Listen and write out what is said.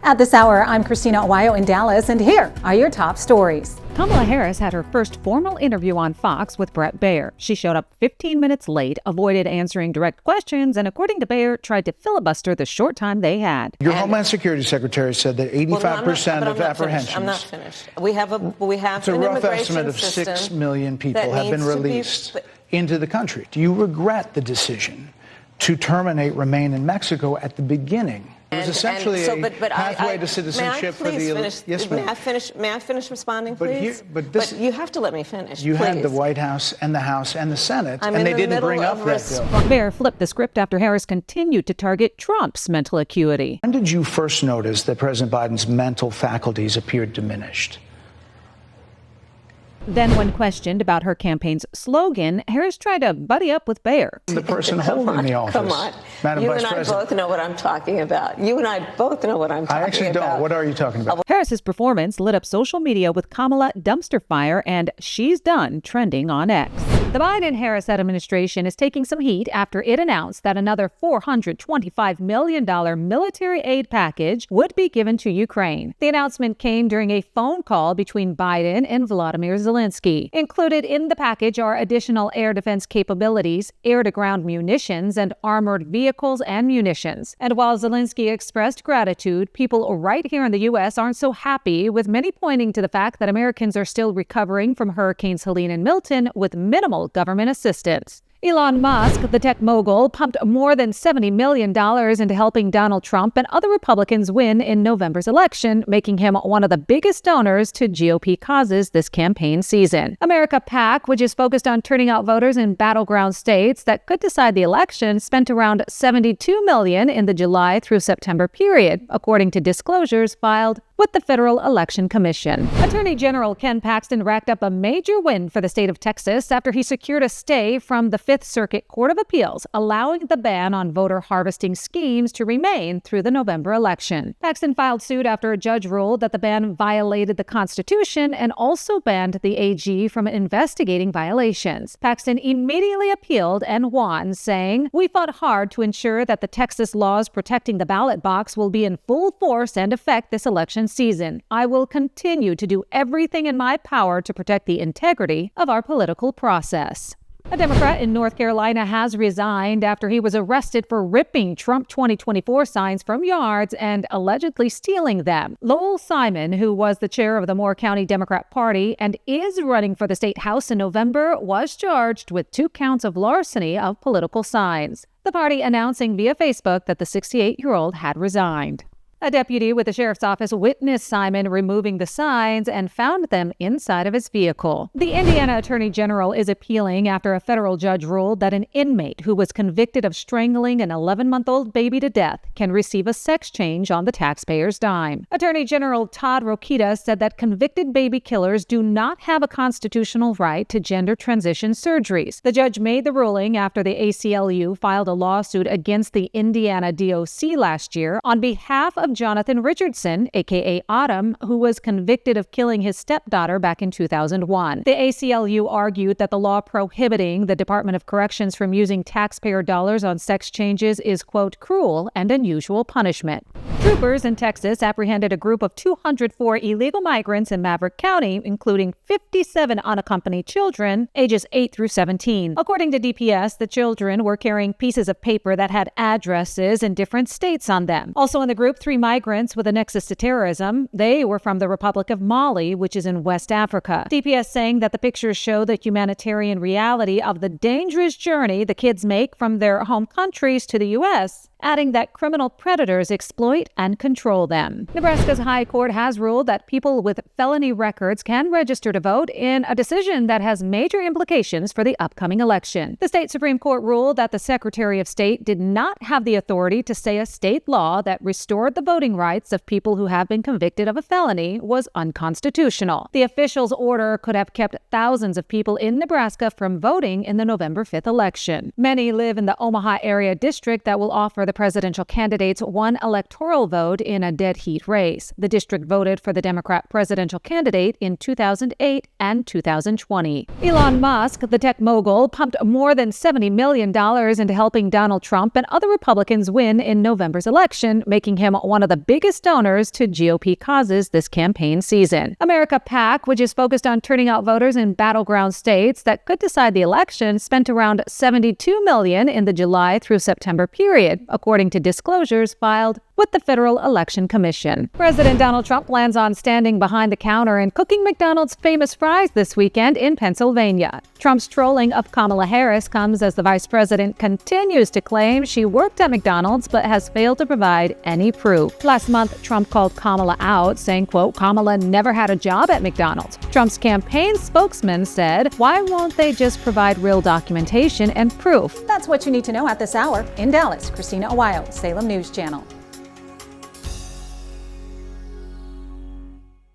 At this hour, I'm Christina Aguayo in Dallas, and here are your top stories. Kamala Harris had her first formal interview on Fox with Baier. She showed up 15 minutes late, avoided answering direct questions, and according to Baier, tried to filibuster the short time they had. Your Homeland Security Secretary said that 85% of apprehensions. I'm not finished. We have it's a rough estimate of 6 million people have been released into the country. Do you regret the decision to terminate Remain in Mexico at the beginning? It was essentially a pathway to citizenship for the elite. Yes, ma'am. May I finish responding, please? But you have to let me finish. You had the White House and the House and the Senate, and they didn't bring up that bill. Baier flipped the script after Harris continued to target Trump's mental acuity. When did you first notice that President Biden's mental faculties appeared diminished? Then, when questioned about her campaign's slogan, Harris tried to buddy up with Baier. The person holding the office. Come on. Madam You Vice and I President. both know what I'm talking about. You and I both know what I'm talking about. I actually don't. What are you talking about? Harris's performance lit up social media with Kamala dumpster fire and "she's done" trending on X. The Biden-Harris administration is taking some heat after it announced that another $425 million military aid package would be given to Ukraine. The announcement came during a phone call between Biden and Volodymyr Zelensky. Included in the package are additional air defense capabilities, air-to-ground munitions, and armored vehicles and munitions. And while Zelensky expressed gratitude, people right here in the U.S. aren't so happy, with many pointing to the fact that Americans are still recovering from Hurricanes Helene and Milton with minimal government assistance. Elon Musk, the tech mogul, pumped more than $70 million into helping Donald Trump and other Republicans win in November's election, making him one of the biggest donors to GOP causes this campaign season. America PAC, which is focused on turning out voters in battleground states that could decide the election, spent around $72 million in the July through September period, according to disclosures filed with the Federal Election Commission. Attorney General Ken Paxton racked up a major win for the state of Texas after he secured a stay from the Fifth Circuit Court of Appeals, allowing the ban on voter harvesting schemes to remain through the November election. Paxton filed suit after a judge ruled that the ban violated the Constitution and also banned the AG from investigating violations. Paxton immediately appealed and won, saying, "We fought hard to ensure that the Texas laws protecting the ballot box will be in full force and effect this election season. I will continue to do everything in my power to protect the integrity of our political process." A Democrat in North Carolina has resigned after he was arrested for ripping Trump 2024 signs from yards and allegedly stealing them. Lowell Simon, who was the chair of the Moore County Democrat Party and is running for the state house in November, was charged with 2 counts of larceny of political signs. The party announcing via Facebook that the 68-year-old had resigned. A deputy with the sheriff's office witnessed Simon removing the signs and found them inside of his vehicle. The Indiana Attorney General is appealing after a federal judge ruled that an inmate who was convicted of strangling an 11-month-old baby to death can receive a sex change on the taxpayer's dime. Attorney General Todd Rokita said that convicted baby killers do not have a constitutional right to gender transition surgeries. The judge made the ruling after the ACLU filed a lawsuit against the Indiana DOC last year on behalf of Jonathan Richardson, aka Autumn, who was convicted of killing his stepdaughter back in 2001. The ACLU argued that the law prohibiting the Department of Corrections from using taxpayer dollars on sex changes is, quote, cruel and unusual punishment. Troopers in Texas apprehended a group of 204 illegal migrants in Maverick County, including 57 unaccompanied children, ages 8 through 17. According to DPS, the children were carrying pieces of paper that had addresses in different states on them. Also in the group, 3 migrants with a nexus to terrorism. They were from the Republic of Mali, which is in West Africa. DPS saying that the pictures show the humanitarian reality of the dangerous journey the kids make from their home countries to the U.S., adding that criminal predators exploit and control them. Nebraska's High Court has ruled that people with felony records can register to vote in a decision that has major implications for the upcoming election. The state Supreme Court ruled that the Secretary of State did not have the authority to say a state law that restored the voting rights of people who have been convicted of a felony was unconstitutional. The official's order could have kept thousands of people in Nebraska from voting in the November 5th election. Many live in the Omaha area district that will offer the presidential candidates won electoral vote in a dead heat race. The district voted for the Democrat presidential candidate in 2008 and 2020. Elon Musk, the tech mogul, pumped more than $70 million into helping Donald Trump and other Republicans win in November's election, making him one of the biggest donors to GOP causes this campaign season. America PAC, which is focused on turning out voters in battleground states that could decide the election, spent around $72 million in the July through September period, according to disclosures filed with the Federal Election Commission. President Donald Trump plans on standing behind the counter and cooking McDonald's famous fries this weekend in Pennsylvania. Trump's trolling of Kamala Harris comes as the vice president continues to claim she worked at McDonald's but has failed to provide any proof. Last month, Trump called Kamala out, saying, quote, "Kamala never had a job at McDonald's." Trump's campaign spokesman said, "Why won't they just provide real documentation and proof?" That's what you need to know at this hour. In Dallas, Christina, Aguayo, Salem News Channel.